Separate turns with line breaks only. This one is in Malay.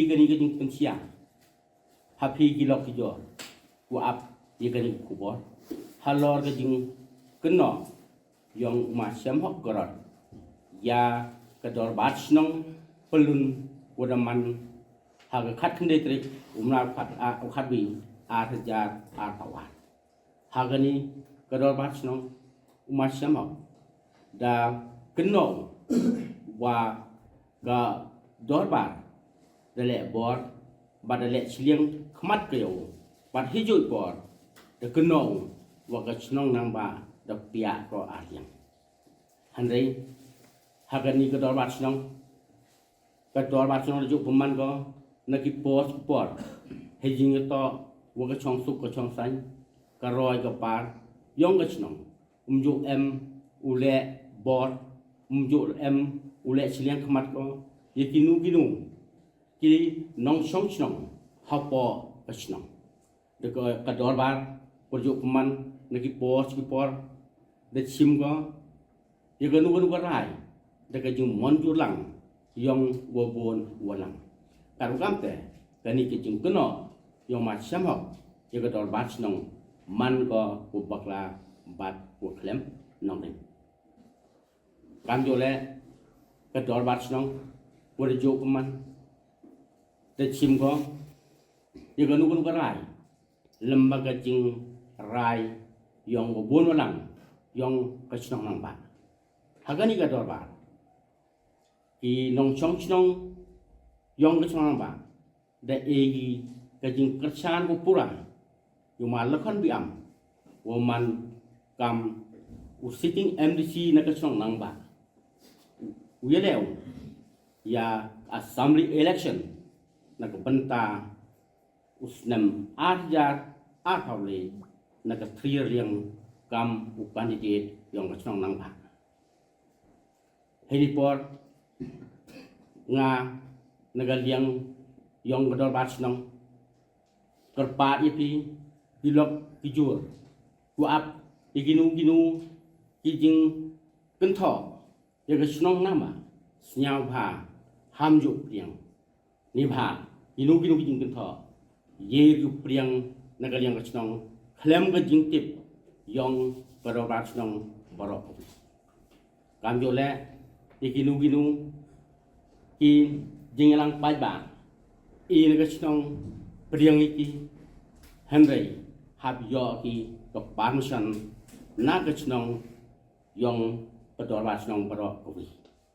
gani gani pensia happy gilok kijo ku ap gani kubor halor gani keno yang masyam hok gorot ya kedor batchnong pelun wadaman haga khat khende trik umna khat bi arjar artawan hagani kedor batchnong masyam hok da keno wa ga dorbar dale bor badale chiliang khmat kayo bad hijoi bor de keno wa ga chnong nang ba da pia ko aryang handai hagani ke dorbat chnong ju peman ko naki pos por hejing to wa ga chong suk ko chong san ka roi ka par yong ga chnong umju em ule bor umju em ule chiliang khmat ko yekinu ginu ki nong chong chnong hapo ka chnong de ko ka dorbar ju peman naki pos ki por de chim ko yeganu ganu ka rai de ka jung mon ju lang yong wo bon walang karugam te kani ki jung keno yong ma cham hok yega dor bat nong man ko ku bakla bat ku klem nong den kam jo le ka dor bat nong wo de jo man de chim ko yeganu ganu ka rai lembaga jing rai yong wo bon walang yong ka chnong nang ba hagani ka dorbar ki nong chong chnong yong ka chnong nang ba da egi ka jing kerchan ko pura yuma lakhan bi am woman kam u sitting MDC na ka chnong nang ba uyeleu ya assembly election na ka banta usnam arjar arhawle na ka three riang kam u candidate yong ka chnong nang ba heliport nga nagaliang yong gador bat nong kerpa ipi dilok kijur ku ap iginu kijing kentho ya ka chnong nama snyau bha hamju priang ni bha inu kijing kentho ye ru priang nagaliang ka chnong khlem ka jing tip yong gador bat nong borok kam jo le ikinu ki jingalang pajba i naga chnong priang iki henry hab yo ki to permission na ka chnong yong pador ba chnong baro ko